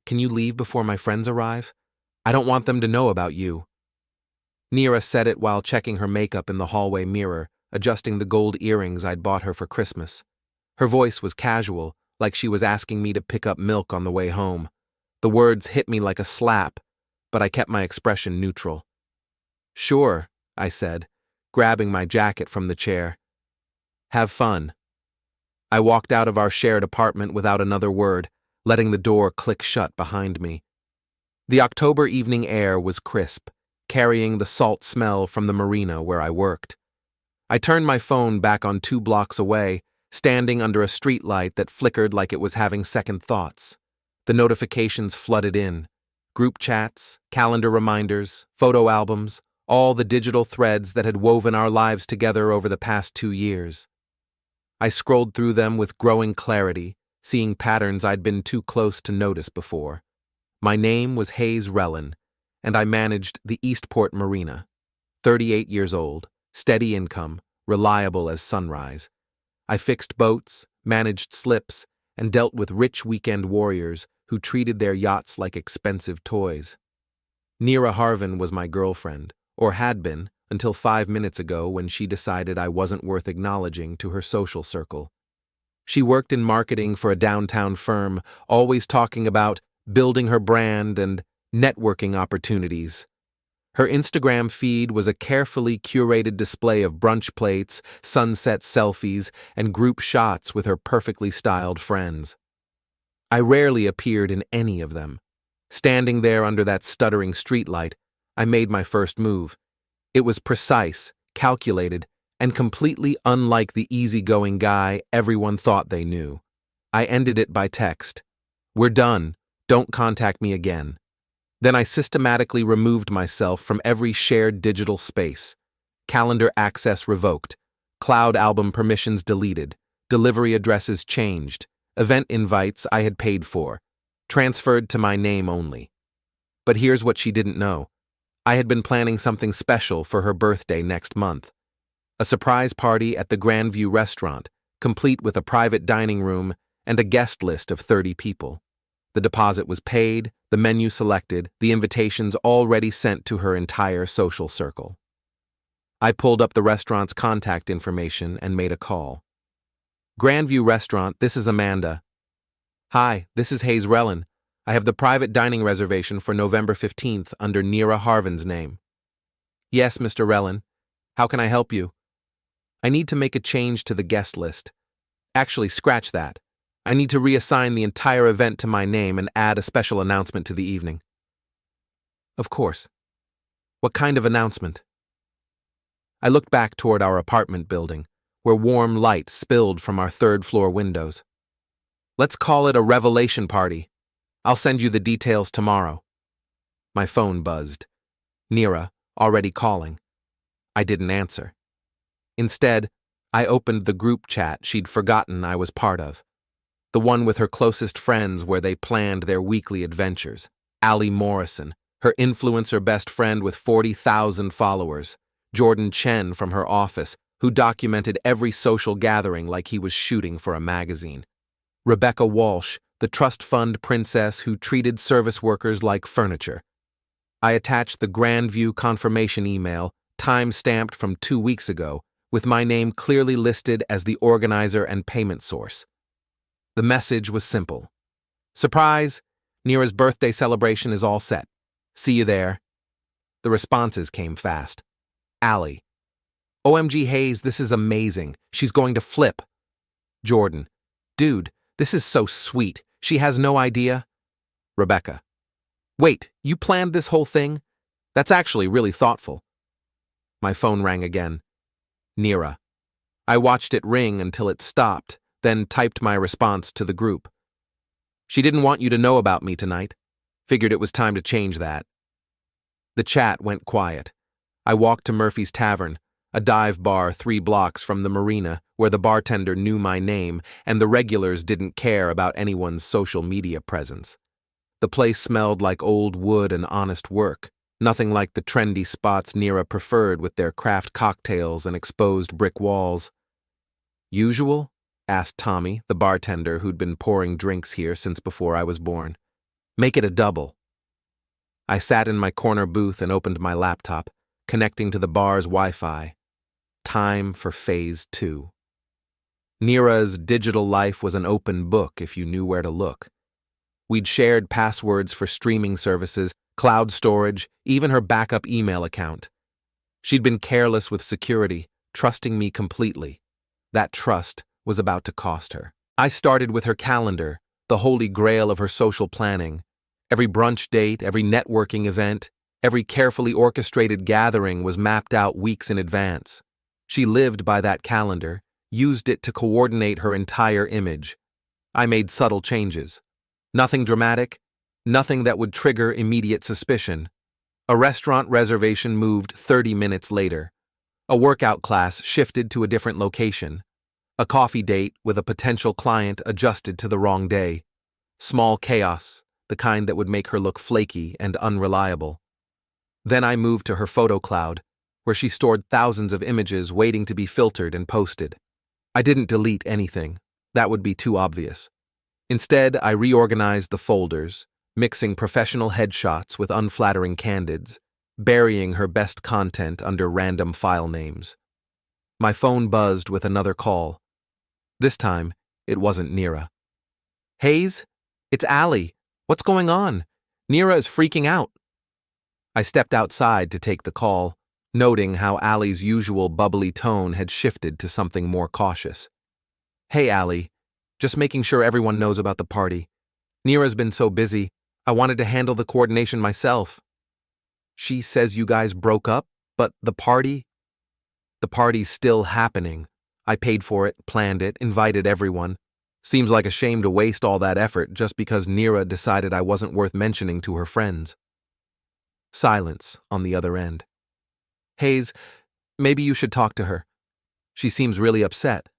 can you leave before my friends arrive? I don't want them to know about you." Nira said it while checking her makeup in the hallway mirror, adjusting the gold earrings I'd bought her for Christmas. Her voice was casual, like she was asking me to pick up milk on the way home. The words hit me like a slap, but I kept my expression neutral. "Sure," I said, grabbing my jacket from the chair. "Have fun." I walked out of our shared apartment without another word, letting the door click shut behind me. The October evening air was crisp, carrying the salt smell from the marina where I worked. I turned my phone back on 2 blocks away, standing under a streetlight that flickered like it was having second thoughts. The notifications flooded in. Group chats, calendar reminders, photo albums, all the digital threads that had woven our lives together over the past 2 years. I scrolled through them with growing clarity, seeing patterns I'd been too close to notice before. My name was Hayes Rellin, and I managed the Eastport Marina. 38 years old, steady income, reliable as sunrise. I fixed boats, managed slips, and dealt with rich weekend warriors who treated their yachts like expensive toys. Nira Harven was my girlfriend, or had been, until 5 minutes ago when she decided I wasn't worth acknowledging to her social circle. She worked in marketing for a downtown firm, always talking about building her brand and networking opportunities. Her Instagram feed was a carefully curated display of brunch plates, sunset selfies, and group shots with her perfectly styled friends. I rarely appeared in any of them. Standing there under that stuttering streetlight, I made my first move. It was precise, calculated, and completely unlike the easygoing guy everyone thought they knew. I ended it by text. "We're done. Don't contact me again." Then I systematically removed myself from every shared digital space. Calendar access revoked. Cloud album permissions deleted. Delivery addresses changed. Event invites I had paid for, transferred to my name only. But here's what she didn't know. I had been planning something special for her birthday next month. A surprise party at the Grandview restaurant, complete with a private dining room and a guest list of 30 people. The deposit was paid, the menu selected, the invitations already sent to her entire social circle. I pulled up the restaurant's contact information and made a call. "Grandview Restaurant, this is Amanda." "Hi, this is Hayes Rellin. I have the private dining reservation for November 15th under Nira Harven's name." "Yes, Mr. Rellin. How can I help you?" "I need to make a change to the guest list. Actually, scratch that. I need to reassign the entire event to my name and add a special announcement to the evening." "Of course. What kind of announcement?" I looked back toward our apartment building, where warm light spilled from our third-floor windows. "Let's call it a revelation party. I'll send you the details tomorrow." My phone buzzed. Nira, already calling. I didn't answer. Instead, I opened the group chat she'd forgotten I was part of. The one with her closest friends where they planned their weekly adventures. Allie Morrison, her influencer best friend with 40,000 followers. Jordan Chen from her office, who documented every social gathering like he was shooting for a magazine. Rebecca Walsh, the trust fund princess who treated service workers like furniture. I attached the Grandview confirmation email, time-stamped from 2 weeks ago, with my name clearly listed as the organizer and payment source. The message was simple. "Surprise! Nira's birthday celebration is all set. See you there." The responses came fast. Allie. "OMG Hayes, this is amazing. She's going to flip." Jordan. "Dude, this is so sweet. She has no idea." Rebecca. "Wait, you planned this whole thing? That's actually really thoughtful." My phone rang again. Nira. I watched it ring until it stopped, then typed my response to the group. "She didn't want you to know about me tonight. Figured it was time to change that." The chat went quiet. I walked to Murphy's Tavern, a dive bar 3 blocks from the marina where the bartender knew my name and the regulars didn't care about anyone's social media presence. The place smelled like old wood and honest work, nothing like the trendy spots Nira preferred with their craft cocktails and exposed brick walls. "Usual?" asked Tommy, the bartender who'd been pouring drinks here since before I was born. Make it a double. I sat in my corner booth and opened my laptop, connecting to the bar's Wi-Fi. Time for Phase 2. Nira's digital life was an open book if you knew where to look. We'd shared passwords for streaming services, cloud storage, even her backup email account. She'd been careless with security, trusting me completely. That trust was about to cost her. I started with her calendar, the holy grail of her social planning. Every brunch date, every networking event, every carefully orchestrated gathering was mapped out weeks in advance. She lived by that calendar, used it to coordinate her entire image. I made subtle changes. Nothing dramatic, nothing that would trigger immediate suspicion. A restaurant reservation moved 30 minutes later. A workout class shifted to a different location. A coffee date with a potential client adjusted to the wrong day. Small chaos, the kind that would make her look flaky and unreliable. Then I moved to her photo cloud, where she stored thousands of images waiting to be filtered and posted. I didn't delete anything. That would be too obvious. Instead, I reorganized the folders, mixing professional headshots with unflattering candids, burying her best content under random file names. My phone buzzed with another call. This time, it wasn't Nira. "Hayes? It's Allie. What's going on? Nira is freaking out." I stepped outside to take the call, noting how Allie's usual bubbly tone had shifted to something more cautious. "Hey, Allie. Just making sure everyone knows about the party. Nira's been so busy, I wanted to handle the coordination myself." "She says you guys broke up, but the party?" "The party's still happening. I paid for it, planned it, invited everyone. Seems like a shame to waste all that effort just because Nira decided I wasn't worth mentioning to her friends." Silence on the other end. "Hayes, maybe you should talk to her. She seems really upset."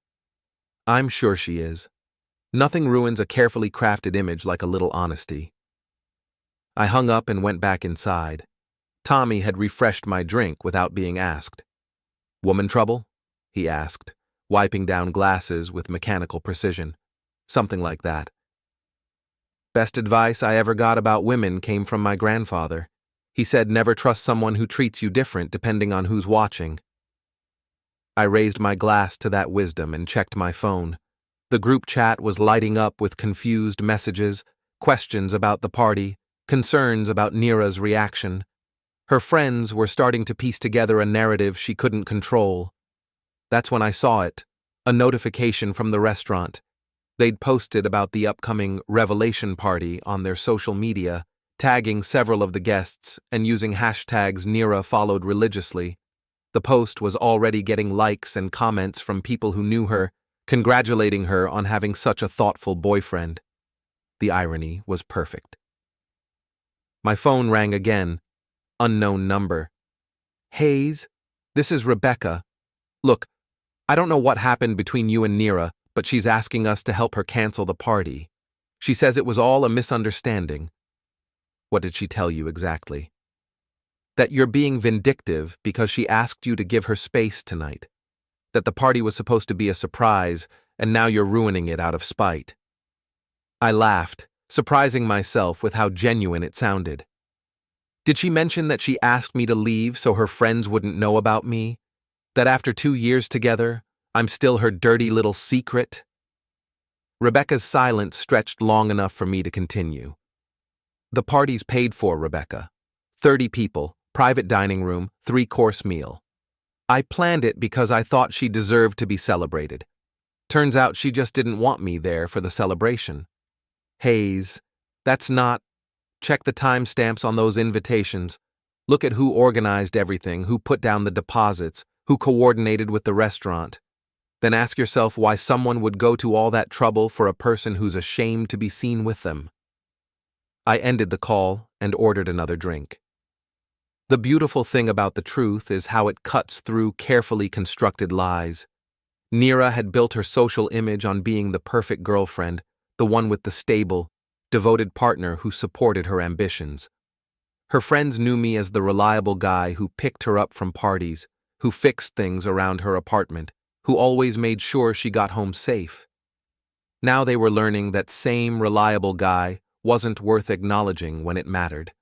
"I'm sure she is. Nothing ruins a carefully crafted image like a little honesty." I hung up and went back inside. Tommy had refreshed my drink without being asked. "Woman trouble?" he asked, wiping down glasses with mechanical precision. Something like that. Best advice I ever got about women came from my grandfather. He said never trust someone who treats you different depending on who's watching. I raised my glass to that wisdom and checked my phone. The group chat was lighting up with confused messages, questions about the party, concerns about Nira's reaction. Her friends were starting to piece together a narrative she couldn't control. That's when I saw it, a notification from the restaurant. They'd posted about the upcoming revelation party on their social media, tagging several of the guests and using hashtags Nira followed religiously. The post was already getting likes and comments from people who knew her, congratulating her on having such a thoughtful boyfriend. The irony was perfect. My phone rang again. Unknown number. "Hayes, this is Rebecca. Look, I don't know what happened between you and Nira, but she's asking us to help her cancel the party. She says it was all a misunderstanding." "What did she tell you exactly?" "That you're being vindictive because she asked you to give her space tonight. That the party was supposed to be a surprise, and now you're ruining it out of spite." I laughed, surprising myself with how genuine it sounded. "Did she mention that she asked me to leave so her friends wouldn't know about me? That after 2 years together, I'm still her dirty little secret?" Rebecca's silence stretched long enough for me to continue. "The party's paid for, Rebecca. 30 people, private dining room, 3-course meal. I planned it because I thought she deserved to be celebrated. Turns out she just didn't want me there for the celebration. Hayes, that's not... Check the timestamps on those invitations. Look at who organized everything, who put down the deposits, who coordinated with the restaurant. Then ask yourself why someone would go to all that trouble for a person who's ashamed to be seen with them." I ended the call and ordered another drink. The beautiful thing about the truth is how it cuts through carefully constructed lies. Nira had built her social image on being the perfect girlfriend, the one with the stable, devoted partner who supported her ambitions. Her friends knew me as the reliable guy who picked her up from parties, who fixed things around her apartment, who always made sure she got home safe. Now they were learning that same reliable guy wasn't worth acknowledging when it mattered.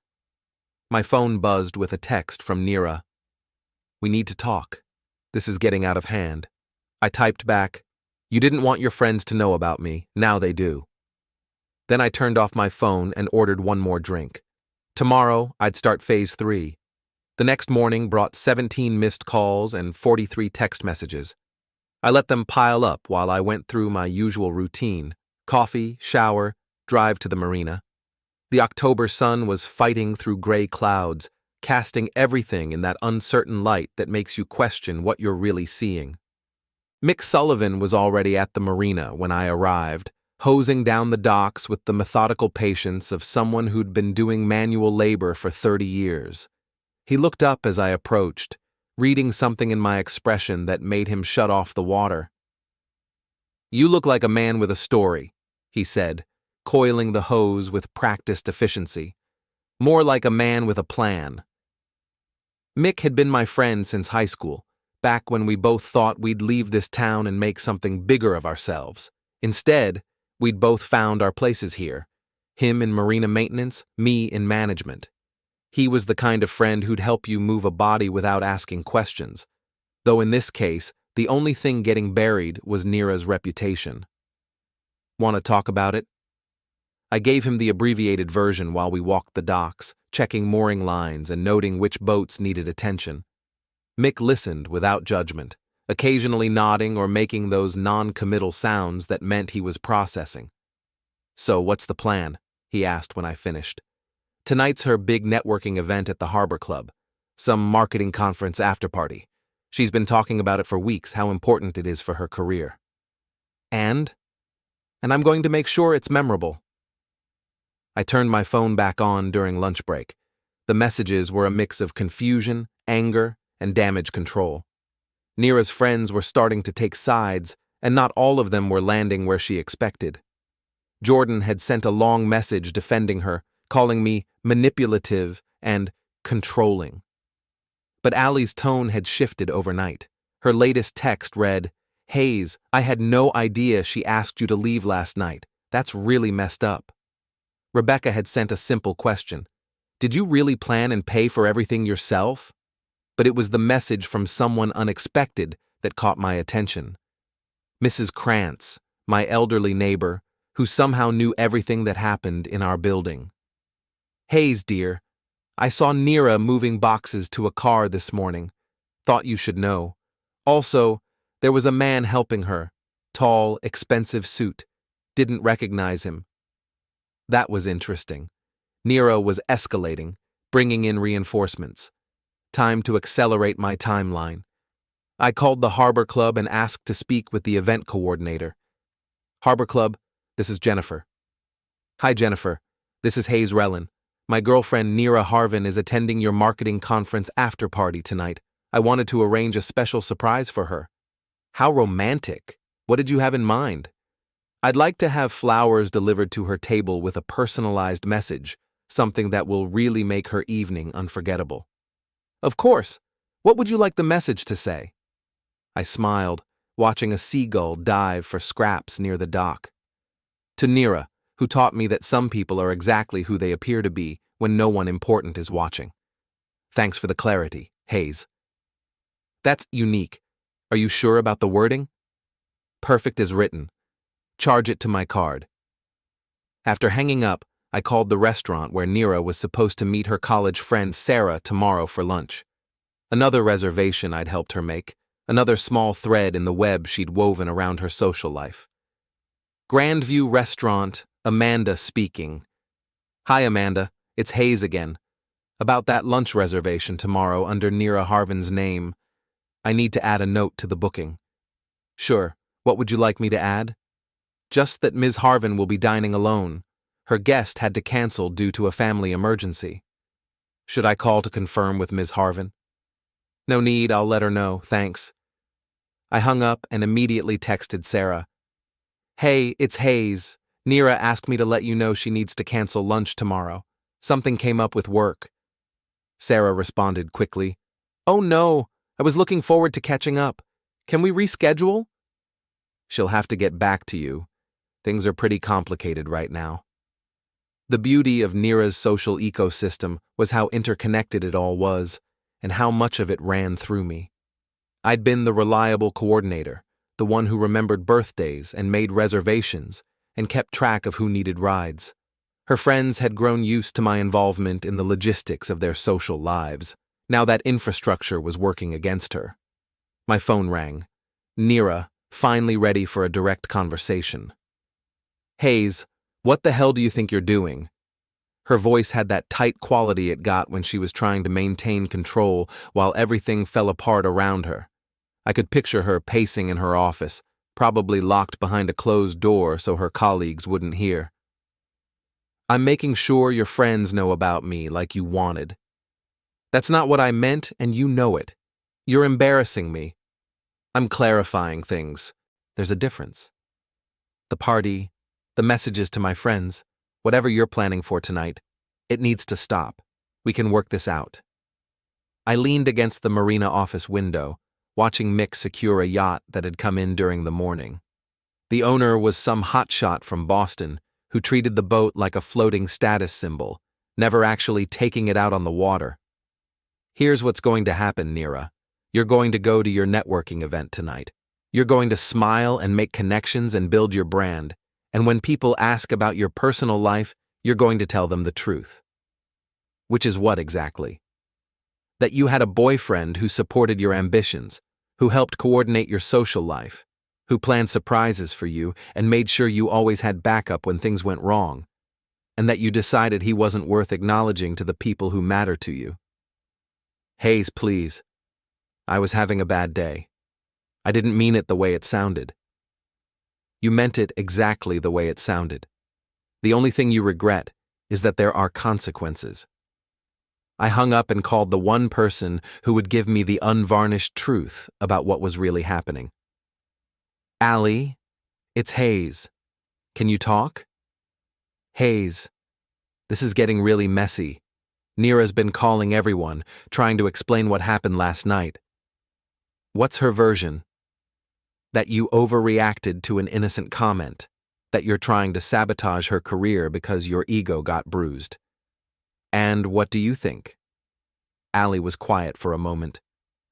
My phone buzzed with a text from Nira. "We need to talk. This is getting out of hand." I typed back, "You didn't want your friends to know about me, now they do." Then I turned off my phone and ordered one more drink. Tomorrow, I'd start phase 3. The next morning brought 17 missed calls and 43 text messages. I let them pile up while I went through my usual routine: coffee, shower, drive to the marina. The October sun was fighting through gray clouds, casting everything in that uncertain light that makes you question what you're really seeing. Mick Sullivan was already at the marina when I arrived, hosing down the docks with the methodical patience of someone who'd been doing manual labor for 30 years. He looked up as I approached, reading something in my expression that made him shut off the water. "You look like a man with a story," he said, coiling the hose with practiced efficiency. "More like a man with a plan." Mick had been my friend since high school, back when we both thought we'd leave this town and make something bigger of ourselves. Instead, we'd both found our places here. Him in marina maintenance, me in management. He was the kind of friend who'd help you move a body without asking questions, though in this case, the only thing getting buried was Nira's reputation. "Want to talk about it?" I gave him the abbreviated version while we walked the docks, checking mooring lines and noting which boats needed attention. Mick listened without judgment, occasionally nodding or making those non-committal sounds that meant he was processing. "So, what's the plan?" he asked when I finished. "Tonight's her big networking event at the Harbor Club, some marketing conference after-party. She's been talking about it for weeks, how important it is for her career. And I'm going to make sure it's memorable." I turned my phone back on during lunch break. The messages were a mix of confusion, anger, and damage control. Nira's friends were starting to take sides, and not all of them were landing where she expected. Jordan had sent a long message defending her, calling me manipulative and controlling. But Allie's tone had shifted overnight. Her latest text read, "Hayes, I had no idea she asked you to leave last night. That's really messed up." Rebecca had sent a simple question: "Did you really plan and pay for everything yourself?" But it was the message from someone unexpected that caught my attention. Mrs. Krantz, my elderly neighbor, who somehow knew everything that happened in our building. "Hayes, dear, I saw Nira moving boxes to a car this morning. Thought you should know. Also, there was a man helping her. Tall, expensive suit. Didn't recognize him." That was interesting. Nira was escalating, bringing in reinforcements. Time to accelerate my timeline. I called the Harbor Club and asked to speak with the event coordinator. "Harbor Club, this is Jennifer." "Hi, Jennifer. This is Hayes Rellin. My girlfriend Nira Harven is attending your marketing conference after party tonight. I wanted to arrange a special surprise for her." "How romantic. What did you have in mind?" "I'd like to have flowers delivered to her table with a personalized message, something that will really make her evening unforgettable." "Of course. What would you like the message to say?" I smiled, watching a seagull dive for scraps near the dock. "To Nira, who taught me that some people are exactly who they appear to be when no one important is watching. Thanks for the clarity, Hayes." "That's unique. Are you sure about the wording?" "Perfect as written. Charge it to my card." After hanging up, I called the restaurant where Nira was supposed to meet her college friend Sarah tomorrow for lunch. Another reservation I'd helped her make, another small thread in the web she'd woven around her social life. Grandview Restaurant, Amanda speaking. "Hi, Amanda. It's Hayes again. About that lunch reservation tomorrow under Nira Harven's name. I need to add a note to the booking." "Sure. What would you like me to add?" "Just that Ms. Harven will be dining alone. Her guest had to cancel due to a family emergency." "Should I call to confirm with Ms. Harven?" "No need, I'll let her know, thanks." I hung up and immediately texted Sarah. "Hey, it's Hayes. Nira asked me to let you know she needs to cancel lunch tomorrow. Something came up with work." Sarah responded quickly. "Oh no, I was looking forward to catching up. Can we reschedule?" "She'll have to get back to you. Things are pretty complicated right now." The beauty of Nira's social ecosystem was how interconnected it all was, and how much of it ran through me. I'd been the reliable coordinator, the one who remembered birthdays and made reservations and kept track of who needed rides. Her friends had grown used to my involvement in the logistics of their social lives. Now that infrastructure was working against her. My phone rang. Nira, finally ready for a direct conversation. "Hayes, what the hell do you think you're doing?" Her voice had that tight quality it got when she was trying to maintain control while everything fell apart around her. I could picture her pacing in her office, probably locked behind a closed door so her colleagues wouldn't hear. "I'm making sure your friends know about me like you wanted." "That's not what I meant, and you know it. You're embarrassing me." "I'm clarifying things. There's a difference. The party, the messages to my friends, whatever you're planning for tonight, it needs to stop. We can work this out." I leaned against the marina office window, watching Mick secure a yacht that had come in during the morning. The owner was some hotshot from Boston who treated the boat like a floating status symbol, never actually taking it out on the water. "Here's what's going to happen, Nira. You're going to go to your networking event tonight. You're going to smile and make connections and build your brand, and when people ask about your personal life, you're going to tell them the truth." "Which is what exactly?" "That you had a boyfriend who supported your ambitions, who helped coordinate your social life, who planned surprises for you and made sure you always had backup when things went wrong, and that you decided he wasn't worth acknowledging to the people who matter to you." "Hayes, please. I was having a bad day. I didn't mean it the way it sounded." "You meant it exactly the way it sounded. The only thing you regret is that there are consequences." I hung up and called the one person who would give me the unvarnished truth about what was really happening. "Allie, it's Hayes. Can you talk?" "Hayes, this is getting really messy. Nira's been calling everyone, trying to explain what happened last night." "What's her version?" "That you overreacted to an innocent comment, that you're trying to sabotage her career because your ego got bruised." "And what do you think?" Allie was quiet for a moment.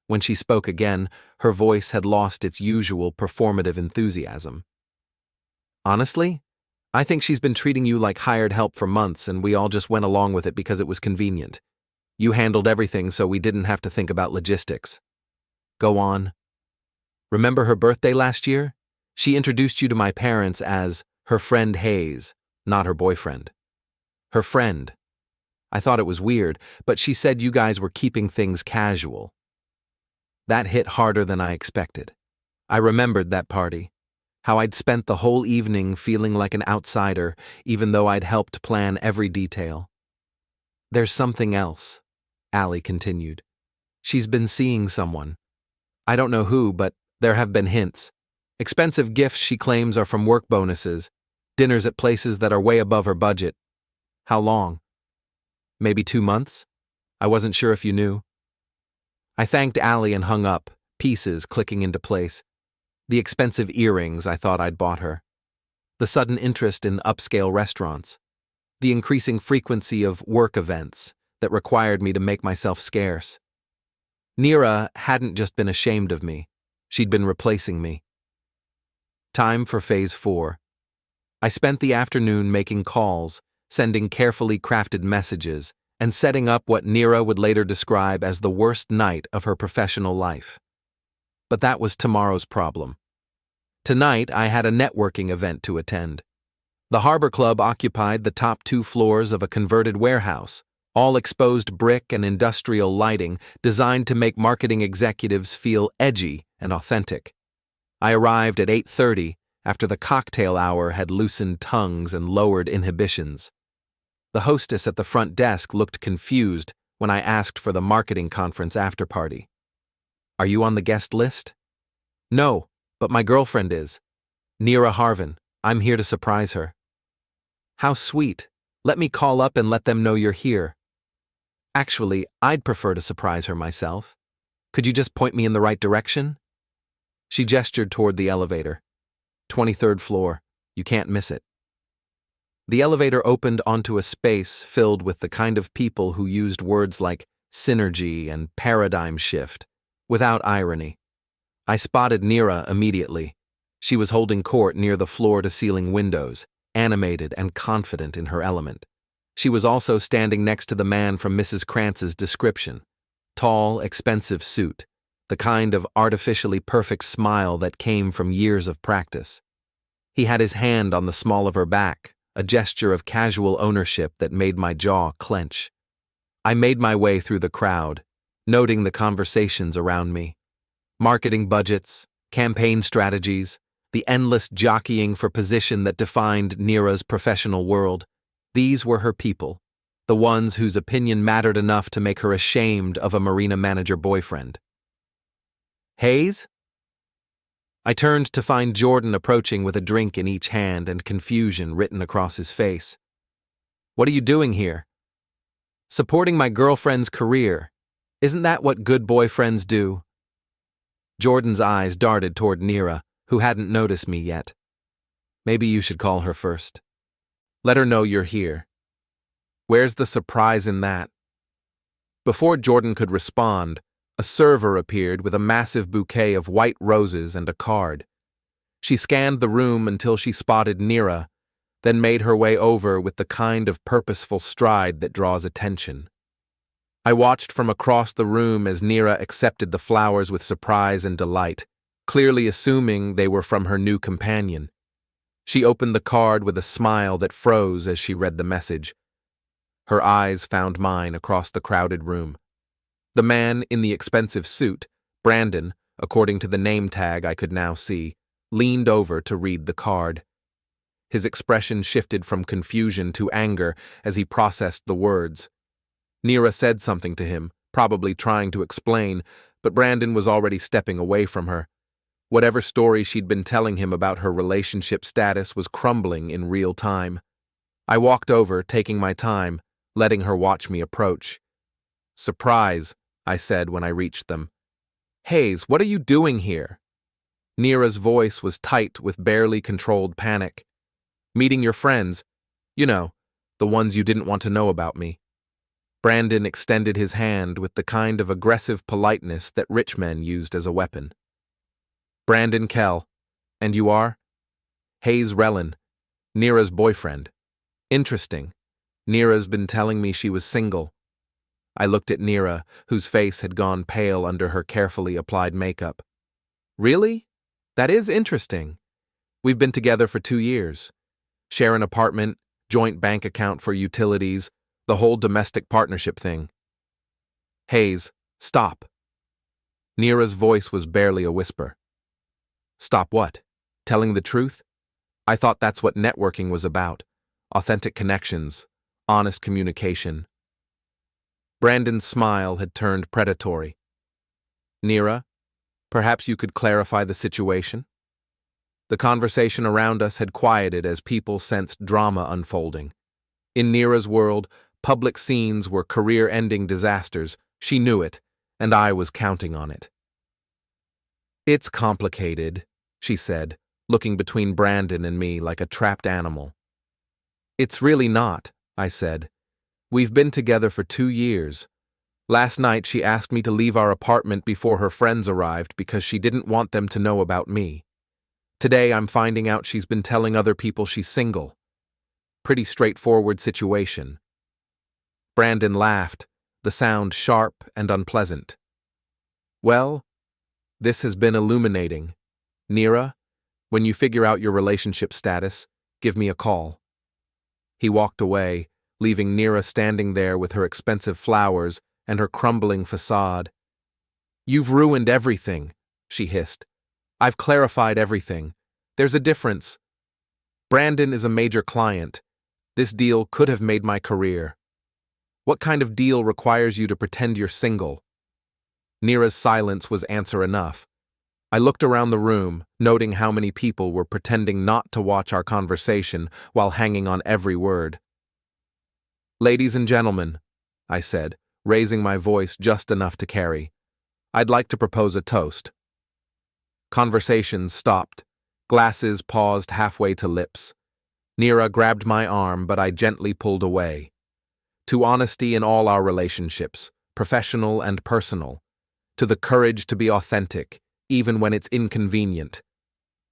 When she spoke again, her voice had lost its usual performative enthusiasm. "Honestly, I think she's been treating you like hired help for months and we all just went along with it because it was convenient. You handled everything so we didn't have to think about logistics." "Go on." "Remember her birthday last year? She introduced you to my parents as her friend Hayes, not her boyfriend." "Her friend." I thought it was weird, but she said you guys were keeping things casual. That hit harder than I expected. I remembered that party, how I'd spent the whole evening feeling like an outsider, even though I'd helped plan every detail. "There's something else," Allie continued. "She's been seeing someone. I don't know who, but there have been hints. Expensive gifts she claims are from work bonuses, dinners at places that are way above her budget." "How long?" "Maybe 2 months? I wasn't sure if you knew." I thanked Allie and hung up, pieces clicking into place. The expensive earrings I thought I'd bought her. The sudden interest in upscale restaurants. The increasing frequency of work events that required me to make myself scarce. Nira hadn't just been ashamed of me. She'd been replacing me. Time for Phase 4. I spent the afternoon making calls, sending carefully crafted messages, and setting up what Nira would later describe as the worst night of her professional life. But that was tomorrow's problem. Tonight, I had a networking event to attend. The Harbor Club occupied the top 2 floors of a converted warehouse, all exposed brick and industrial lighting designed to make marketing executives feel edgy and authentic. I arrived at 8:30 after the cocktail hour had loosened tongues and lowered inhibitions. The hostess at the front desk looked confused when I asked for the marketing conference after-party. "Are you on the guest list?" "No, but my girlfriend is. Nira Harven. I'm here to surprise her." "How sweet. Let me call up and let them know you're here." "Actually, I'd prefer to surprise her myself. Could you just point me in the right direction?" She gestured toward the elevator. 23rd floor. You can't miss it." The elevator opened onto a space filled with the kind of people who used words like synergy and paradigm shift, without irony. I spotted Nira immediately. She was holding court near the floor-to-ceiling windows, animated and confident in her element. She was also standing next to the man from Mrs. Krantz's description. Tall, expensive suit, the kind of artificially perfect smile that came from years of practice. He had his hand on the small of her back, a gesture of casual ownership that made my jaw clench. I made my way through the crowd, noting the conversations around me. Marketing budgets, campaign strategies, the endless jockeying for position that defined Nira's professional world. These were her people, the ones whose opinion mattered enough to make her ashamed of a marina manager boyfriend. Hayes? I turned to find Jordan approaching with a drink in each hand and confusion written across his face. What are you doing here? Supporting my girlfriend's career. Isn't that what good boyfriends do? Jordan's eyes darted toward Nira, who hadn't noticed me yet. Maybe you should call her first. Let her know you're here. Where's the surprise in that? Before Jordan could respond, a server appeared with a massive bouquet of white roses and a card. She scanned the room until she spotted Nira, then made her way over with the kind of purposeful stride that draws attention. I watched from across the room as Nira accepted the flowers with surprise and delight, clearly assuming they were from her new companion. She opened the card with a smile that froze as she read the message. Her eyes found mine across the crowded room. The man in the expensive suit, Brandon, according to the name tag I could now see, leaned over to read the card. His expression shifted from confusion to anger as he processed the words. Nira said something to him, probably trying to explain, but Brandon was already stepping away from her. Whatever story she'd been telling him about her relationship status was crumbling in real time. I walked over, taking my time, letting her watch me approach. Surprise, I said when I reached them. Hayes, what are you doing here? Nira's voice was tight with barely controlled panic. Meeting your friends. You know, the ones you didn't want to know about me. Brandon extended his hand with the kind of aggressive politeness that rich men used as a weapon. Brandon Kell. And you are? Hayes Rellin, Nira's boyfriend. Interesting. Nira's been telling me she was single. I looked at Nira, whose face had gone pale under her carefully applied makeup. Really? That is interesting. We've been together for 2 years. Share an apartment, joint bank account for utilities, the whole domestic partnership thing. Hayes, stop. Nira's voice was barely a whisper. Stop what? Telling the truth? I thought that's what networking was about. Authentic connections, honest communication. Brandon's smile had turned predatory. Nira, perhaps you could clarify the situation? The conversation around us had quieted as people sensed drama unfolding. In Nira's world, public scenes were career-ending disasters. She knew it, and I was counting on it. It's complicated, she said, looking between Brandon and me like a trapped animal. It's really not, I said. We've been together for 2 years. Last night she asked me to leave our apartment before her friends arrived because she didn't want them to know about me. Today I'm finding out she's been telling other people she's single. Pretty straightforward situation. Brandon laughed, the sound sharp and unpleasant. Well, this has been illuminating. Nira, when you figure out your relationship status, give me a call. He walked away, leaving Nira standing there with her expensive flowers and her crumbling facade. You've ruined everything, she hissed. I've clarified everything. There's a difference. Brandon is a major client. This deal could have made my career. What kind of deal requires you to pretend you're single? Nira's silence was answer enough. I looked around the room, noting how many people were pretending not to watch our conversation while hanging on every word. Ladies and gentlemen, I said, raising my voice just enough to carry, I'd like to propose a toast. Conversations stopped. Glasses paused halfway to lips. Nira grabbed my arm, but I gently pulled away. To honesty in all our relationships, professional and personal. To the courage to be authentic, even when it's inconvenient.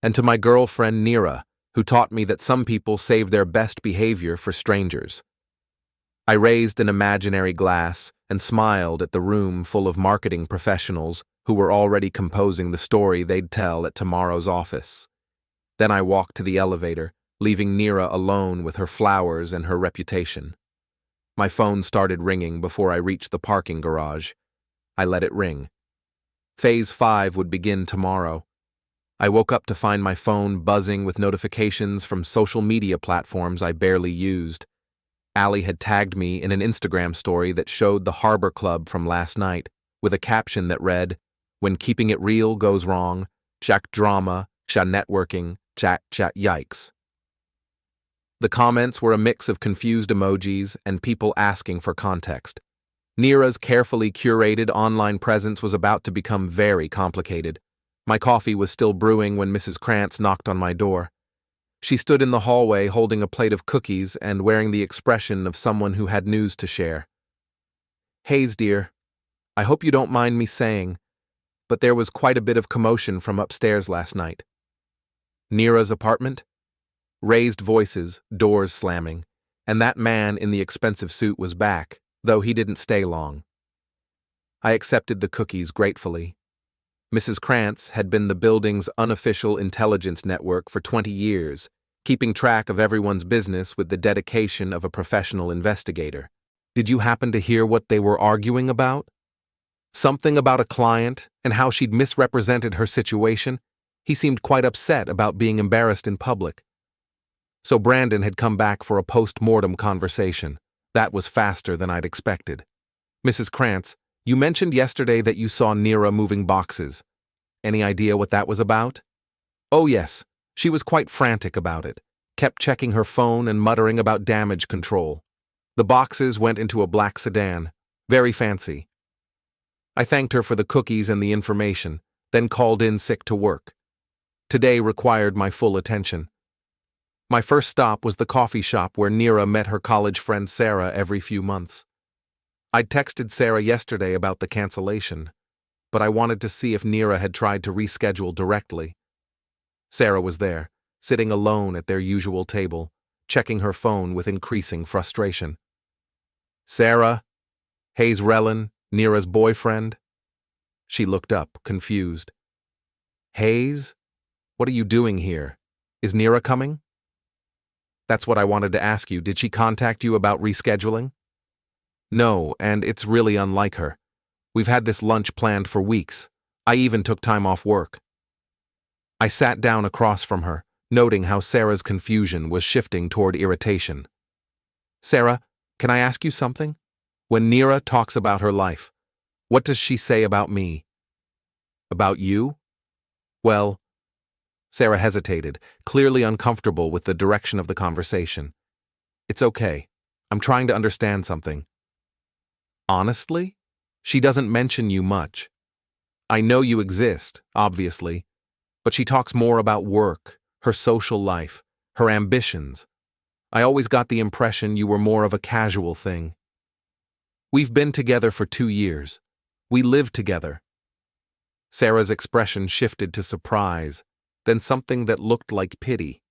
And to my girlfriend Nira, who taught me that some people save their best behavior for strangers. I raised an imaginary glass and smiled at the room full of marketing professionals who were already composing the story they'd tell at tomorrow's office. Then I walked to the elevator, leaving Nira alone with her flowers and her reputation. My phone started ringing before I reached the parking garage. I let it ring. Phase 5 would begin tomorrow. I woke up to find my phone buzzing with notifications from social media platforms I barely used. Allie had tagged me in an Instagram story that showed the Harbor Club from last night, with a caption that read, "When keeping it real goes wrong, jack drama, networking, chat yikes." The comments were a mix of confused emojis and people asking for context. Nira's carefully curated online presence was about to become very complicated. My coffee was still brewing when Mrs. Krantz knocked on my door. She stood in the hallway holding a plate of cookies and wearing the expression of someone who had news to share. "Hayes, dear, I hope you don't mind me saying, but there was quite a bit of commotion from upstairs last night." Nira's apartment? Raised voices, doors slamming, and that man in the expensive suit was back, though he didn't stay long. I accepted the cookies gratefully. Mrs. Krantz had been the building's unofficial intelligence network for 20 years, keeping track of everyone's business with the dedication of a professional investigator. Did you happen to hear what they were arguing about? Something about a client and how she'd misrepresented her situation? He seemed quite upset about being embarrassed in public. So Brandon had come back for a post-mortem conversation. That was faster than I'd expected. "Mrs. Krantz, you mentioned yesterday that you saw Nira moving boxes. Any idea what that was about?" "Oh yes, she was quite frantic about it. Kept checking her phone and muttering about damage control. The boxes went into a black sedan. Very fancy." I thanked her for the cookies and the information, then called in sick to work. Today required my full attention. My first stop was the coffee shop where Nira met her college friend Sarah every few months. I'd texted Sarah yesterday about the cancellation, but I wanted to see if Nira had tried to reschedule directly. Sarah was there, sitting alone at their usual table, checking her phone with increasing frustration. "Sarah? Hayes Rellin, Nira's boyfriend?" She looked up, confused. "Hayes? What are you doing here? Is Nira coming?" "That's what I wanted to ask you. Did she contact you about rescheduling?" "No, and it's really unlike her. We've had this lunch planned for weeks. I even took time off work." I sat down across from her, noting how Sarah's confusion was shifting toward irritation. "Sarah, can I ask you something? When Nira talks about her life, what does she say about me?" "About you?" "Well," Sarah hesitated, clearly uncomfortable with the direction of the conversation. "It's okay. I'm trying to understand something." "Honestly? She doesn't mention you much. I know you exist, obviously, but she talks more about work, her social life, her ambitions. I always got the impression you were more of a casual thing." "We've been together for 2 years. We live together." Sarah's expression shifted to surprise, then something that looked like pity.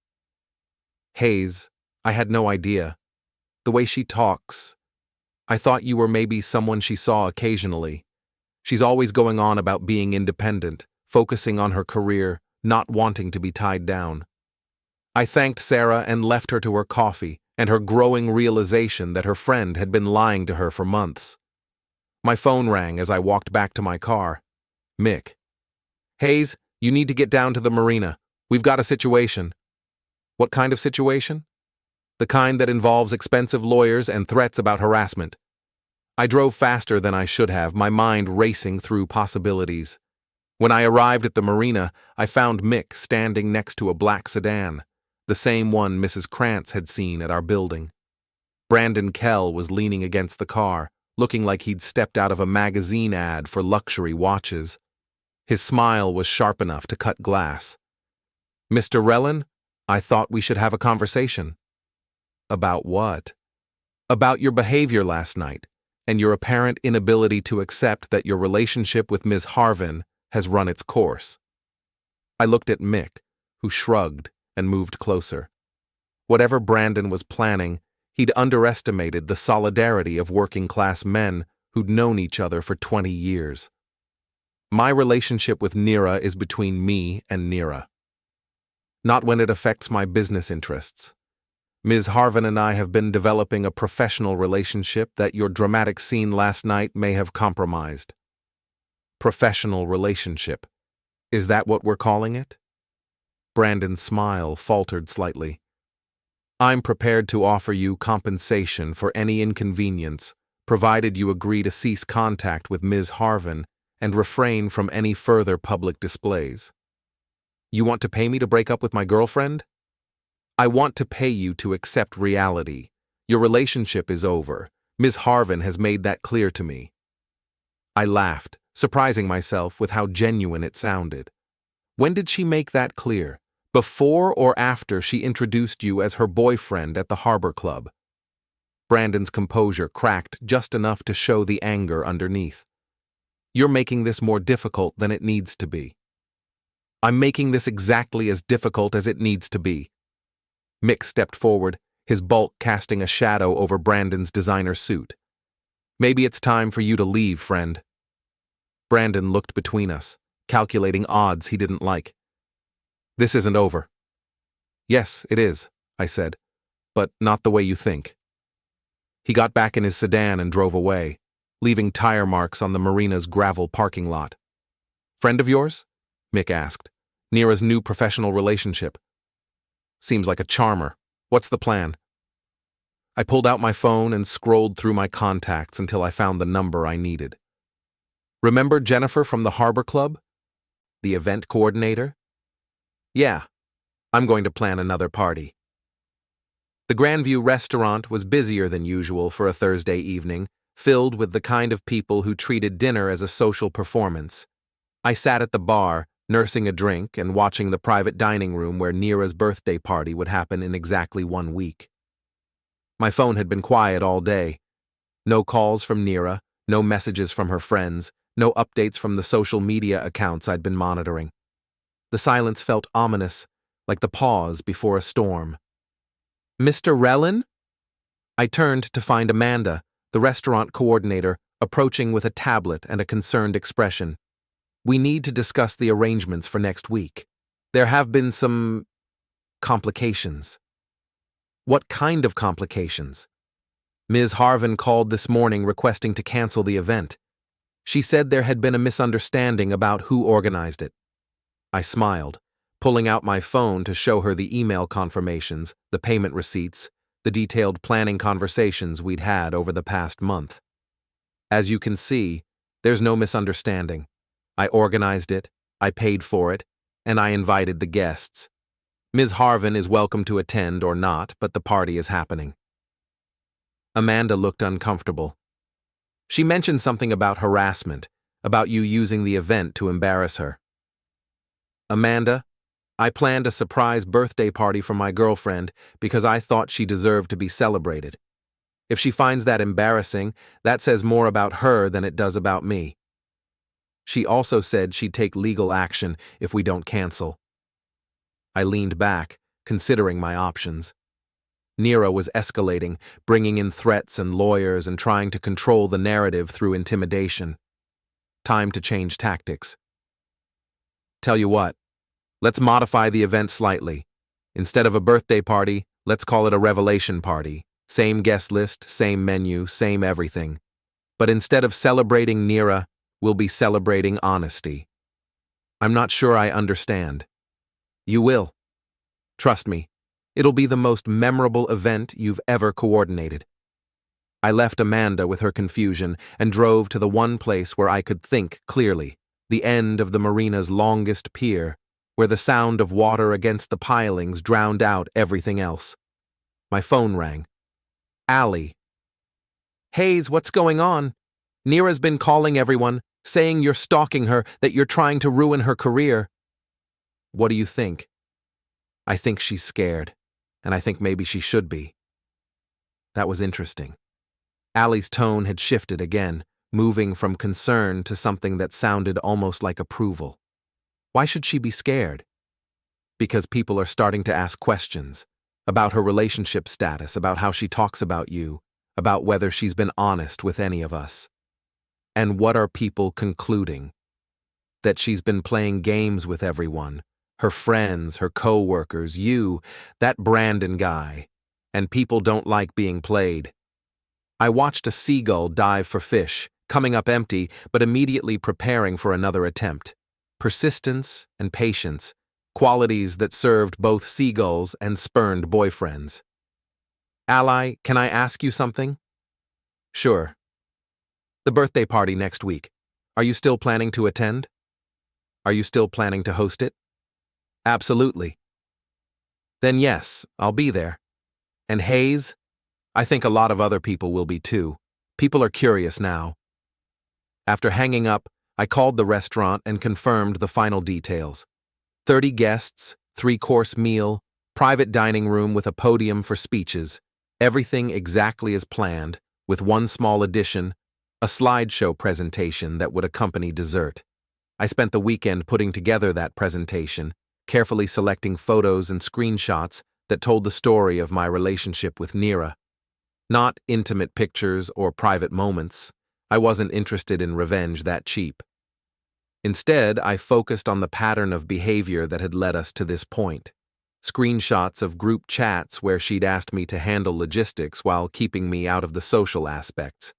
"Hayes, I had no idea. The way she talks, I thought you were maybe someone she saw occasionally. She's always going on about being independent, focusing on her career, not wanting to be tied down." I thanked Sarah and left her to her coffee and her growing realization that her friend had been lying to her for months. My phone rang as I walked back to my car. Mick. "Hayes, you need to get down to the marina. We've got a situation." "What kind of situation?" "The kind that involves expensive lawyers and threats about harassment." I drove faster than I should have, my mind racing through possibilities. When I arrived at the marina, I found Mick standing next to a black sedan, the same one Mrs. Krantz had seen at our building. Brandon Kell was leaning against the car, looking like he'd stepped out of a magazine ad for luxury watches. His smile was sharp enough to cut glass. "Mr. Rellin, I thought we should have a conversation." About what? About your behavior last night, and your apparent inability to accept that your relationship with Ms. Harven has run its course. I looked at Mick, who shrugged and moved closer. Whatever Brandon was planning, he'd underestimated the solidarity of working-class men who'd known each other for 20 years. My relationship with Nira is between me and Nira. Not when it affects my business interests. Ms. Harven and I have been developing a professional relationship that your dramatic scene last night may have compromised. Professional relationship. Is that what we're calling it? Brandon's smile faltered slightly. I'm prepared to offer you compensation for any inconvenience, provided you agree to cease contact with Ms. Harven and refrain from any further public displays. You want to pay me to break up with my girlfriend? I want to pay you to accept reality. Your relationship is over. Ms. Harven has made that clear to me. I laughed, surprising myself with how genuine it sounded. When did she make that clear? Before or after she introduced you as her boyfriend at the Harbor Club? Brandon's composure cracked just enough to show the anger underneath. You're making this more difficult than it needs to be. I'm making this exactly as difficult as it needs to be. Mick stepped forward, his bulk casting a shadow over Brandon's designer suit. Maybe it's time for you to leave, friend. Brandon looked between us, calculating odds he didn't like. This isn't over. Yes, it is, I said, but not the way you think. He got back in his sedan and drove away, leaving tire marks on the marina's gravel parking lot. Friend of yours? Mick asked. Nira's new professional relationship. Seems like a charmer. What's the plan? I pulled out my phone and scrolled through my contacts until I found the number I needed. Remember Jennifer from the Harbor Club? The event coordinator? Yeah, I'm going to plan another party. The Grandview restaurant was busier than usual for a Thursday evening, filled with the kind of people who treated dinner as a social performance. I sat at the bar, nursing a drink and watching the private dining room where Nira's birthday party would happen in exactly 1 week. My phone had been quiet all day. No calls from Nira, no messages from her friends, no updates from the social media accounts I'd been monitoring. The silence felt ominous, like the pause before a storm. Mr. Rellin? I turned to find Amanda, the restaurant coordinator, approaching with a tablet and a concerned expression. We need to discuss the arrangements for next week. There have been some complications. What kind of complications? Ms. Harven called this morning requesting to cancel the event. She said there had been a misunderstanding about who organized it. I smiled, pulling out my phone to show her the email confirmations, the payment receipts, the detailed planning conversations we'd had over the past month. As you can see, there's no misunderstanding. I organized it, I paid for it, and I invited the guests. Ms. Harven is welcome to attend or not, but the party is happening. Amanda looked uncomfortable. She mentioned something about harassment, about you using the event to embarrass her. Amanda, I planned a surprise birthday party for my girlfriend because I thought she deserved to be celebrated. If she finds that embarrassing, that says more about her than it does about me. She also said she'd take legal action if we don't cancel. I leaned back, considering my options. Nira was escalating, bringing in threats and lawyers and trying to control the narrative through intimidation. Time to change tactics. Tell you what, let's modify the event slightly. Instead of a birthday party, let's call it a revelation party. Same guest list, same menu, same everything. But instead of celebrating Nira, we'll be celebrating honesty. I'm not sure I understand. You will. Trust me, it'll be the most memorable event you've ever coordinated. I left Amanda with her confusion and drove to the one place where I could think clearly, the end of the marina's longest pier, where the sound of water against the pilings drowned out everything else. My phone rang. Allie. Hayes, what's going on? Nira's been calling everyone, saying you're stalking her, that you're trying to ruin her career. What do you think? I think she's scared, and I think maybe she should be. That was interesting. Allie's tone had shifted again, moving from concern to something that sounded almost like approval. Why should she be scared? Because people are starting to ask questions about her relationship status, about how she talks about you, about whether she's been honest with any of us. And what are people concluding? That she's been playing games with everyone, her friends, her co-workers, you, that Brandon guy, and people don't like being played. I watched a seagull dive for fish, coming up empty, but immediately preparing for another attempt. Persistence and patience, qualities that served both seagulls and spurned boyfriends. Ally, can I ask you something? Sure. The birthday party next week. Are you still planning to attend? Are you still planning to host it? Absolutely. Then yes, I'll be there. And Hayes? I think a lot of other people will be too. People are curious now. After hanging up, I called the restaurant and confirmed the final details. 30 guests, 3-course meal, private dining room with a podium for speeches, everything exactly as planned, with one small addition, a slideshow presentation that would accompany dessert. I spent the weekend putting together that presentation, carefully selecting photos and screenshots that told the story of my relationship with Nira. Not intimate pictures or private moments. I wasn't interested in revenge that cheap. Instead, I focused on the pattern of behavior that had led us to this point. Screenshots of group chats where she'd asked me to handle logistics while keeping me out of the social aspects.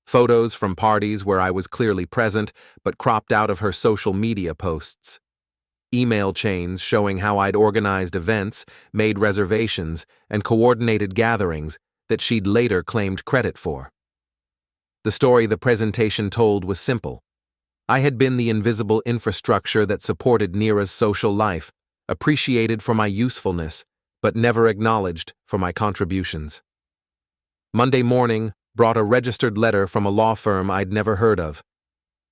Photos from parties where I was clearly present but cropped out of her social media posts. Email chains showing how I'd organized events, made reservations, and coordinated gatherings that she'd later claimed credit for. The story the presentation told was simple. I had been the invisible infrastructure that supported Nira's social life, appreciated for my usefulness, but never acknowledged for my contributions. Monday morning brought a registered letter from a law firm I'd never heard of.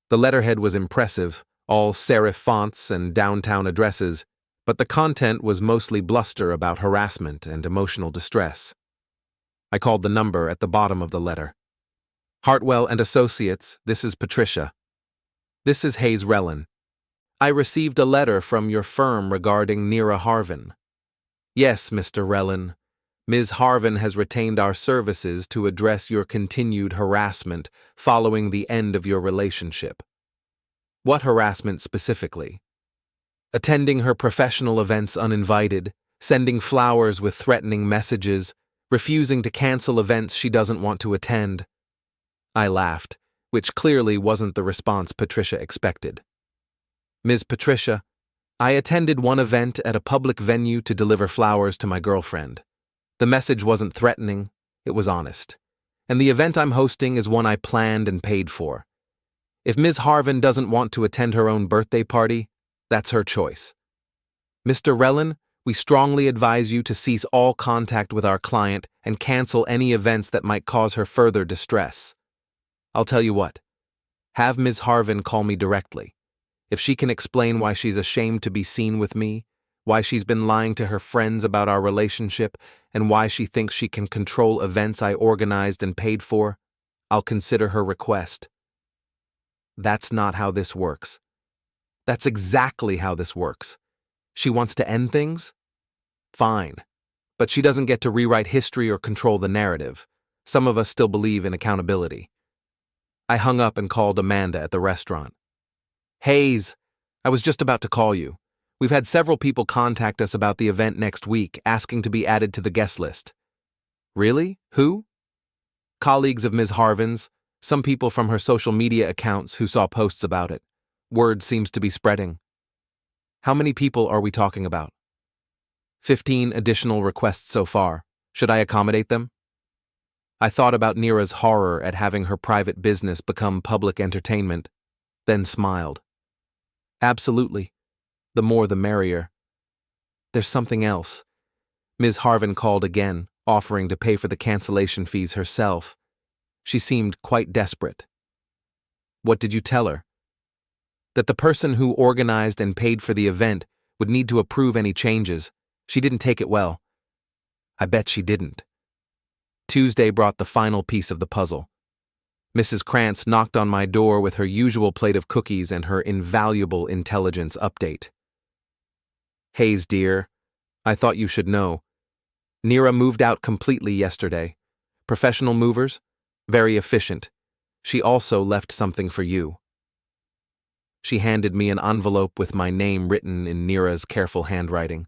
The letterhead was impressive, all serif fonts and downtown addresses, but the content was mostly bluster about harassment and emotional distress. I called the number at the bottom of the letter. Hartwell and Associates, this is Patricia. This is Hayes Rellin. I received a letter from your firm regarding Nira Harven. Yes, Mr. Rellin. Ms. Harven has retained our services to address your continued harassment following the end of your relationship. What harassment specifically? Attending her professional events uninvited, sending flowers with threatening messages, refusing to cancel events she doesn't want to attend. I laughed, which clearly wasn't the response Patricia expected. Ms. Patricia, I attended one event at a public venue to deliver flowers to my girlfriend. The message wasn't threatening, it was honest. And the event I'm hosting is one I planned and paid for. If Ms. Harven doesn't want to attend her own birthday party, that's her choice. Mr. Rellin, we strongly advise you to cease all contact with our client and cancel any events that might cause her further distress. I'll tell you what. Have Ms. Harven call me directly. If she can explain why she's ashamed to be seen with me, why she's been lying to her friends about our relationship, and why she thinks she can control events I organized and paid for, I'll consider her request. That's not how this works. That's exactly how this works. She wants to end things? Fine. But she doesn't get to rewrite history or control the narrative. Some of us still believe in accountability. I hung up and called Amanda at the restaurant. Hayes, I was just about to call you. We've had several people contact us about the event next week, asking to be added to the guest list. Really? Who? Colleagues of Ms. Harven's, some people from her social media accounts who saw posts about it. Word seems to be spreading. How many people are we talking about? 15 additional requests so far. Should I accommodate them? I thought about Nira's horror at having her private business become public entertainment, then smiled. Absolutely. The more the merrier. There's something else. Ms. Harven called again, offering to pay for the cancellation fees herself. She seemed quite desperate. What did you tell her? That the person who organized and paid for the event would need to approve any changes. She didn't take it well. I bet she didn't. Tuesday brought the final piece of the puzzle. Mrs. Krantz knocked on my door with her usual plate of cookies and her invaluable intelligence update. Hayes, dear, I thought you should know. Nira moved out completely yesterday. Professional movers? Very efficient. She also left something for you. She handed me an envelope with my name written in Nira's careful handwriting.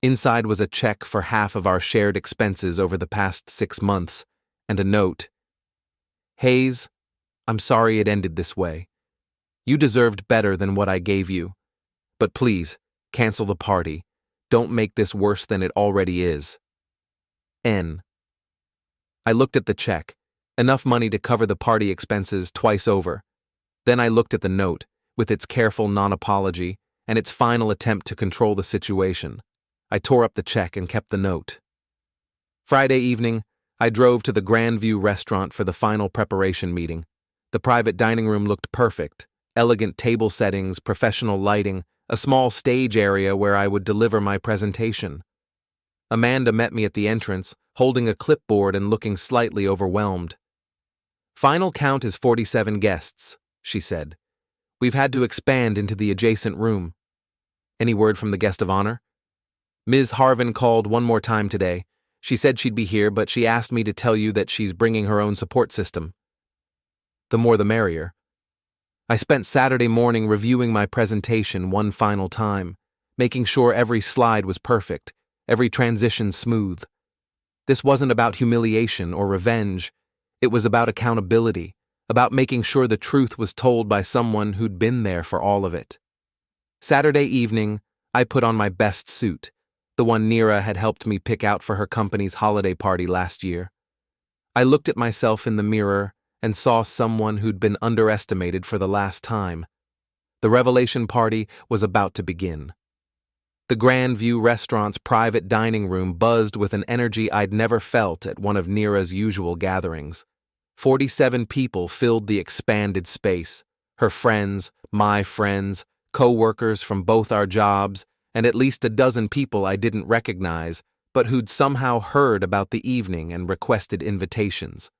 Inside was a check for half of our shared expenses over the past 6 months, and a note. Hayes, I'm sorry it ended this way. You deserved better than what I gave you. But please, cancel the party. Don't make this worse than it already is. N. I looked at the check, enough money to cover the party expenses twice over. Then I looked at the note, with its careful non-apology and its final attempt to control the situation. I tore up the check and kept the note. Friday evening, I drove to the Grandview restaurant for the final preparation meeting. The private dining room looked perfect, elegant table settings, professional lighting, a small stage area where I would deliver my presentation. Amanda met me at the entrance, holding a clipboard and looking slightly overwhelmed. Final count is 47 guests, she said. We've had to expand into the adjacent room. Any word from the guest of honor? Ms. Harven called one more time today. She said she'd be here, but she asked me to tell you that she's bringing her own support system. The more the merrier. I spent Saturday morning reviewing my presentation one final time, making sure every slide was perfect, every transition smooth. This wasn't about humiliation or revenge. It was about accountability, about making sure the truth was told by someone who'd been there for all of it. Saturday evening, I put on my best suit, the one Nira had helped me pick out for her company's holiday party last year. I looked at myself in the mirror and saw someone who'd been underestimated for the last time. The revelation party was about to begin. The Grandview restaurant's private dining room buzzed with an energy I'd never felt at one of Nira's usual gatherings. 47 people filled the expanded space, her friends, my friends, co-workers from both our jobs, and at least a dozen people I didn't recognize, but who'd somehow heard about the evening and requested invitations.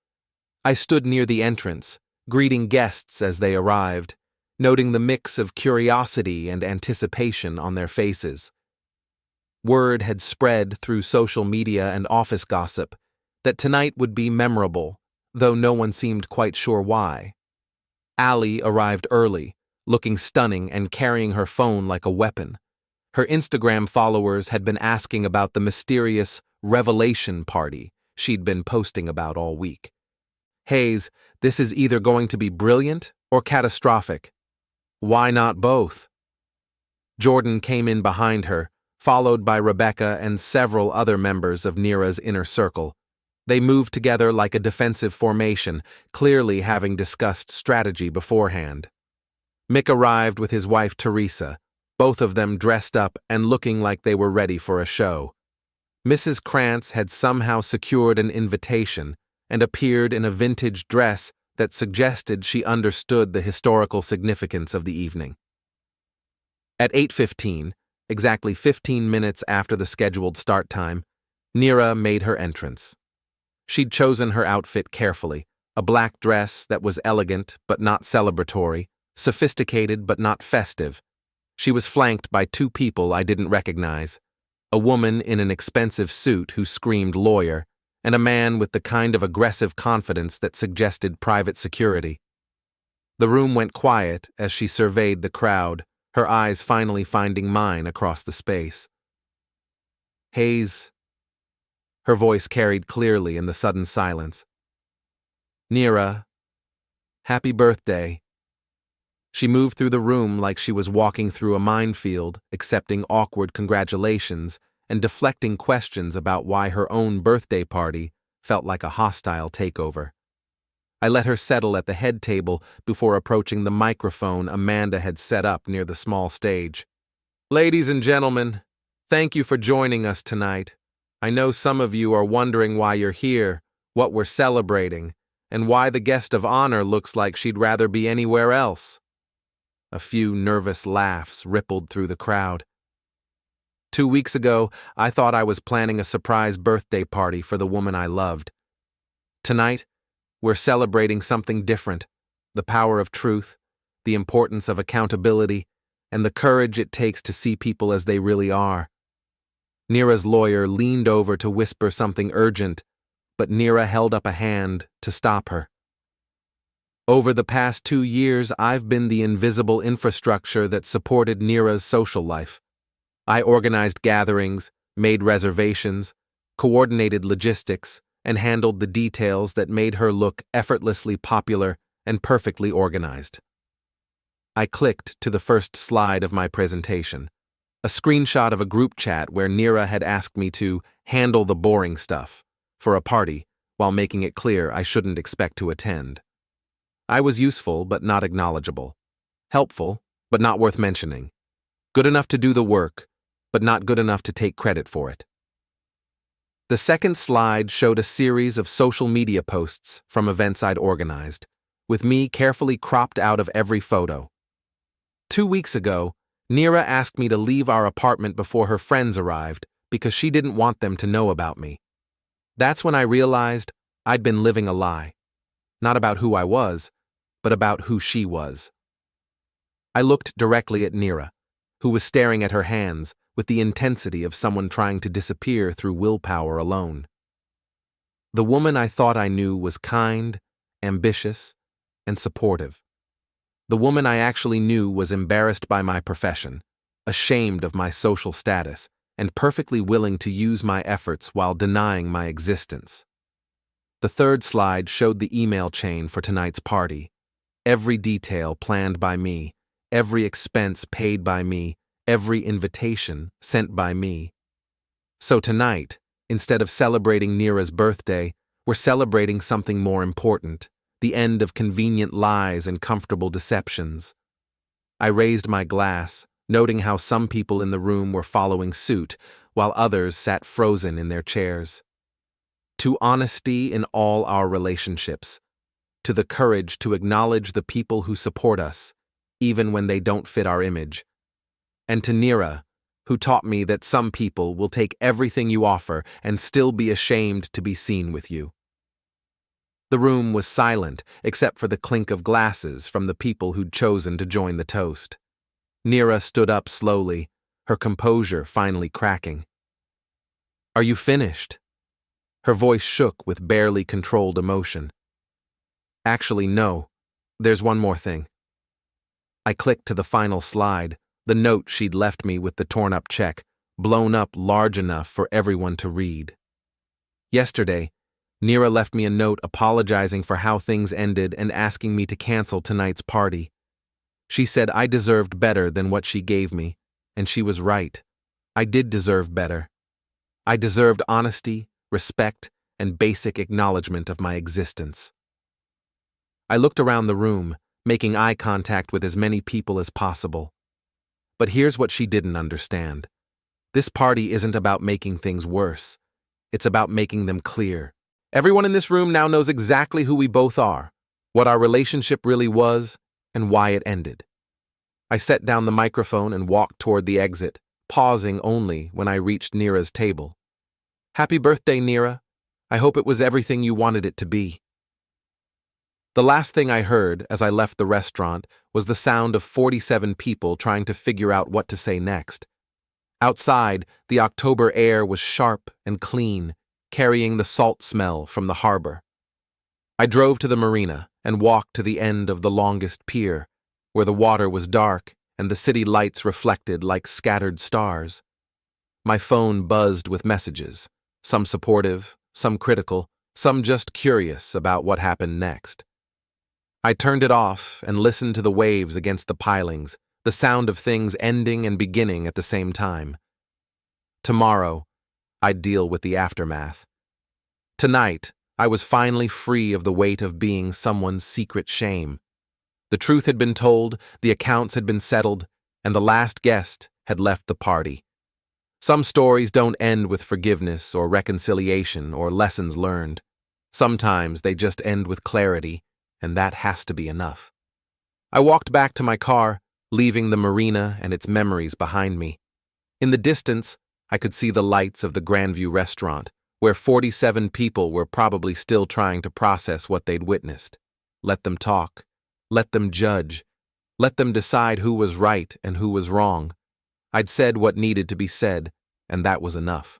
I stood near the entrance, greeting guests as they arrived, noting the mix of curiosity and anticipation on their faces. Word had spread through social media and office gossip that tonight would be memorable, though no one seemed quite sure why. Allie arrived early, looking stunning and carrying her phone like a weapon. Her Instagram followers had been asking about the mysterious revelation party she'd been posting about all week. Hayes, this is either going to be brilliant or catastrophic. Why not both? Jordan came in behind her, followed by Rebecca and several other members of Nira's inner circle. They moved together like a defensive formation, clearly having discussed strategy beforehand. Mick arrived with his wife Teresa, both of them dressed up and looking like they were ready for a show. Mrs. Krantz had somehow secured an invitation and appeared in a vintage dress that suggested she understood the historical significance of the evening. At 8:15, exactly 15 minutes after the scheduled start time, Nira made her entrance. She'd chosen her outfit carefully, a black dress that was elegant but not celebratory, sophisticated but not festive. She was flanked by 2 people I didn't recognize, a woman in an expensive suit who screamed lawyer, and a man with the kind of aggressive confidence that suggested private security. The room went quiet as she surveyed the crowd, her eyes finally finding mine across the space. Hayes. Her voice carried clearly in the sudden silence. Nira, happy birthday. She moved through the room like she was walking through a minefield, accepting awkward congratulations and deflecting questions about why her own birthday party felt like a hostile takeover. I let her settle at the head table before approaching the microphone Amanda had set up near the small stage. Ladies and gentlemen, thank you for joining us tonight. I know some of you are wondering why you're here, what we're celebrating, and why the guest of honor looks like she'd rather be anywhere else. A few nervous laughs rippled through the crowd. 2 weeks ago, I thought I was planning a surprise birthday party for the woman I loved, Tonight, we're celebrating something different: the power of truth, the importance of accountability, and the courage it takes to see people as they really are. Nira's lawyer leaned over to whisper something urgent, but Nira held up a hand to stop her. Over the past 2 years, I've been the invisible infrastructure that supported Nira's social life. I organized gatherings, made reservations, coordinated logistics, and handled the details that made her look effortlessly popular and perfectly organized. I clicked to the first slide of my presentation, a screenshot of a group chat where Nira had asked me to handle the boring stuff for a party, while making it clear I shouldn't expect to attend. I was useful but not acknowledgeable, helpful but not worth mentioning, good enough to do the work but not good enough to take credit for it. The second slide showed a series of social media posts from events I'd organized, with me carefully cropped out of every photo. 2 weeks ago, Nira asked me to leave our apartment before her friends arrived because she didn't want them to know about me. That's when I realized I'd been living a lie, not about who I was, but about who she was. I looked directly at Nira, who was staring at her hands with the intensity of someone trying to disappear through willpower alone. The woman I thought I knew was kind, ambitious, and supportive. The woman I actually knew was embarrassed by my profession, ashamed of my social status, and perfectly willing to use my efforts while denying my existence. The third slide showed the email chain for tonight's party. Every detail planned by me, every expense paid by me, every invitation sent by me. So tonight, instead of celebrating Nira's birthday, we're celebrating something more important: the end of convenient lies and comfortable deceptions. I raised my glass, noting how some people in the room were following suit, while others sat frozen in their chairs. To honesty in all our relationships, to the courage to acknowledge the people who support us, even when they don't fit our image, and to Nira, who taught me that some people will take everything you offer and still be ashamed to be seen with you. The room was silent except for the clink of glasses from the people who'd chosen to join the toast. Nira stood up slowly, her composure finally cracking. "Are you finished?" Her voice shook with barely controlled emotion. "Actually, no. There's one more thing." I clicked to the final slide, the note she'd left me with the torn-up check, blown up large enough for everyone to read. Yesterday, Nira left me a note apologizing for how things ended and asking me to cancel tonight's party. She said I deserved better than what she gave me, and she was right. I did deserve better. I deserved honesty, respect, and basic acknowledgement of my existence. I looked around the room, making eye contact with as many people as possible. But here's what she didn't understand. This party isn't about making things worse. It's about making them clear. Everyone in this room now knows exactly who we both are, what our relationship really was, and why it ended. I set down the microphone and walked toward the exit, pausing only when I reached Nira's table. "Happy birthday, Nira. I hope it was everything you wanted it to be." The last thing I heard as I left the restaurant was the sound of 47 people trying to figure out what to say next. Outside, the October air was sharp and clean, carrying the salt smell from the harbor. I drove to the marina and walked to the end of the longest pier, where the water was dark and the city lights reflected like scattered stars. My phone buzzed with messages, some supportive, some critical, some just curious about what happened next. I turned it off and listened to the waves against the pilings, the sound of things ending and beginning at the same time. Tomorrow, I'd deal with the aftermath. Tonight, I was finally free of the weight of being someone's secret shame. The truth had been told, the accounts had been settled, and the last guest had left the party. Some stories don't end with forgiveness or reconciliation or lessons learned. Sometimes they just end with clarity, and that has to be enough. I walked back to my car, leaving the marina and its memories behind me. In the distance, I could see the lights of the Grandview restaurant, where 47 people were probably still trying to process what they'd witnessed. Let them talk. Let them judge. Let them decide who was right and who was wrong. I'd said what needed to be said, and that was enough.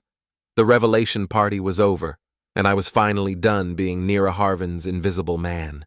The revelation party was over, and I was finally done being Nira Harven's invisible man.